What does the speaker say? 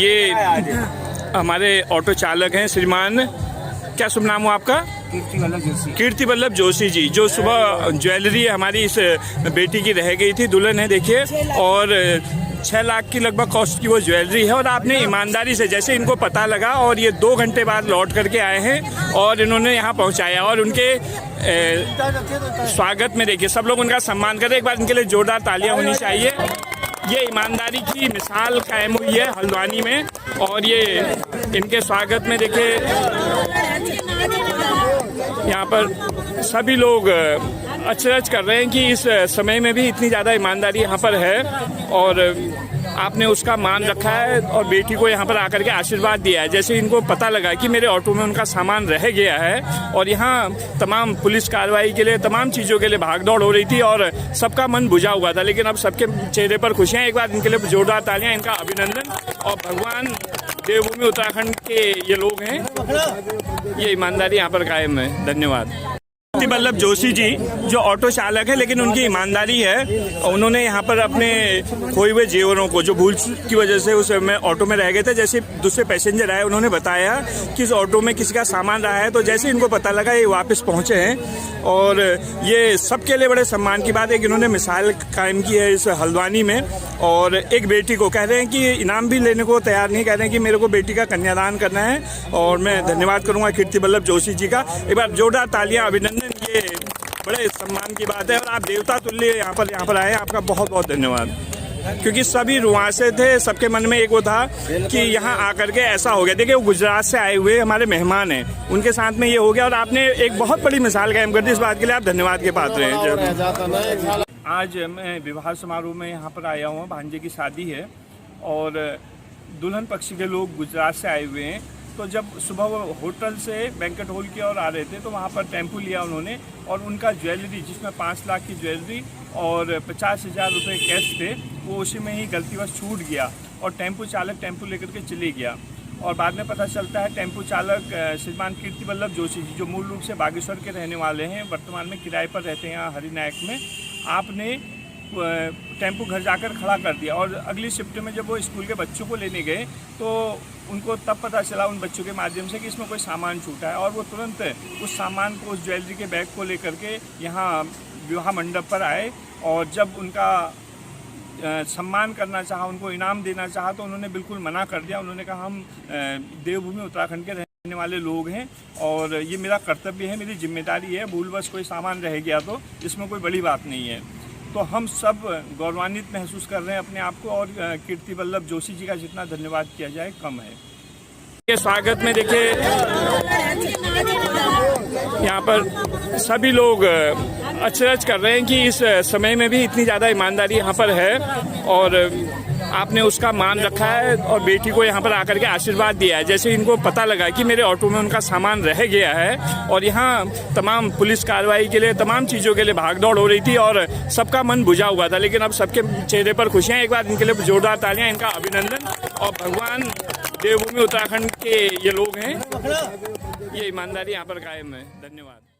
ये हमारे ऑटो चालक हैं श्रीमान, क्या शुभ नाम हो आपका? कीर्ति वल्लभ जोशी जी, जो सुबह ज्वेलरी हमारी इस बेटी की रह गई थी, दुल्हन है देखिए, और 6 लाख की लगभग कॉस्ट की वो ज्वेलरी है। और आपने ईमानदारी से, जैसे इनको पता लगा और ये 2 घंटे बाद लौट करके आए हैं और इन्होंने यहाँ पहुँचाया, और उनके स्वागत में देखिए सब लोग उनका सम्मान करें। एक बार इनके लिए जोरदार तालियां होनी चाहिए। ये ईमानदारी की मिसाल कायम हुई है हल्द्वानी में, और ये इनके स्वागत में देखिए यहाँ पर सभी लोग अचरज कर रहे हैं कि इस समय में भी इतनी ज़्यादा ईमानदारी यहाँ पर है, और आपने उसका मान रखा है और बेटी को यहाँ पर आकर के आशीर्वाद दिया है। जैसे इनको पता लगा कि मेरे ऑटो में उनका सामान रह गया है, और यहाँ तमाम पुलिस कार्रवाई के लिए, तमाम चीज़ों के लिए भागदौड़ हो रही थी और सबका मन बुझा हुआ था, लेकिन अब सबके चेहरे पर खुशियाँ। एक बार इनके लिए जोरदार तालियां, इनका अभिनंदन। और भगवान देवभूमि उत्तराखंड के ये लोग हैं, ये ईमानदारी यहाँ पर कायम है। धन्यवाद। वल्लभ जोशी जी जो ऑटो चालक है, लेकिन उनकी ईमानदारी है, उन्होंने यहाँ पर अपने खोए हुए जेवरों को, जो भूल की वजह से उस में ऑटो में रह गए थे, जैसे दूसरे पैसेंजर आए उन्होंने बताया कि इस ऑटो में किसी का सामान रहा है, तो जैसे इनको पता लगा ये वापस पहुँचे हैं। और ये सबके लिए बड़े सम्मान की बात है कि इन्होंने मिसाल कायम की है इस हल्द्वानी में। और एक बेटी को कह रहे हैं कि इनाम भी लेने को तैयार नहीं, कह रहे हैं कि मेरे को बेटी का कन्यादान करना है, और मैं धन्यवाद करूँगा कीर्ति वल्लभ जोशी जी का। एक बार जोरदार तालियां, अभिनंदन। ये बड़े सम्मान की बात है, और आप देवता तुल्य यहाँ पर आए, आपका बहुत बहुत धन्यवाद। क्योंकि सभी रुआसे थे, सबके मन में एक वो था कि यहाँ आकर के ऐसा हो गया। देखिए वो गुजरात से आए हुए हमारे मेहमान हैं, उनके साथ में ये हो गया, और आपने एक बहुत बड़ी मिसाल कायम कर दी। इस बात के लिए आप धन्यवाद के पात्र हैं। आज मैं विवाह समारोह में यहाँ पर आया हूँ, भांजे की शादी है, और दुल्हन पक्ष के लोग गुजरात से आए हुए हैं। तो जब सुबह वो होटल से बैंकेट हॉल की ओर आ रहे थे, तो वहाँ पर टेम्पो लिया उन्होंने, और उनका ज्वेलरी, जिसमें 5 लाख की ज्वेलरी और 50,000 रुपये कैश थे, वो उसी में ही गलतीवश छूट गया, और टेम्पो चालक टेम्पो लेकर के चले गया। और बाद में पता चलता है टेम्पो चालक श्रीमान कीर्ति वल्लभ जोशी जी, जो मूल रूप से बागेश्वर के रहने वाले हैं, वर्तमान में किराए पर रहते हैं यहाँ हरिनायक में। आपने टेम्पो घर जाकर खड़ा कर दिया, और अगली शिफ्ट में जब वो स्कूल के बच्चों को लेने गए, तो उनको तब पता चला उन बच्चों के माध्यम से कि इसमें कोई सामान छूटा है, और वो तुरंत उस सामान को, उस ज्वेलरी के बैग को लेकर के यहाँ विवाह मंडप पर आए। और जब उनका सम्मान करना चाहा, उनको इनाम देना चाहा, तो उन्होंने बिल्कुल मना कर दिया। उन्होंने कहा हम देवभूमि उत्तराखंड के रहने वाले लोग हैं, और ये मेरा कर्तव्य है, मेरी जिम्मेदारी है, भूलवश कोई सामान रह गया तो इसमें कोई बड़ी बात नहीं है। तो हम सब गौरवान्वित महसूस कर रहे हैं अपने आप को, और कीर्ति वल्लभ जोशी जी का जितना धन्यवाद किया जाए कम है। के स्वागत में देखिए यहाँ पर सभी लोग अचरज कर रहे हैं कि इस समय में भी इतनी ज़्यादा ईमानदारी यहाँ पर है, और आपने उसका मान रखा है और बेटी को यहाँ पर आकर के आशीर्वाद दिया है। जैसे इनको पता लगा कि मेरे ऑटो में उनका सामान रह गया है, और यहाँ तमाम पुलिस कार्रवाई के लिए, तमाम चीज़ों के लिए भागदौड़ हो रही थी, और सबका मन बुझा हुआ था, लेकिन अब सबके चेहरे पर खुशियाँ। एक बार इनके लिए जोरदार तालियां, इनका अभिनंदन। और भगवान देवभूमि उत्तराखंड के ये लोग हैं, ये ईमानदारी यहाँ पर कायम है। धन्यवाद।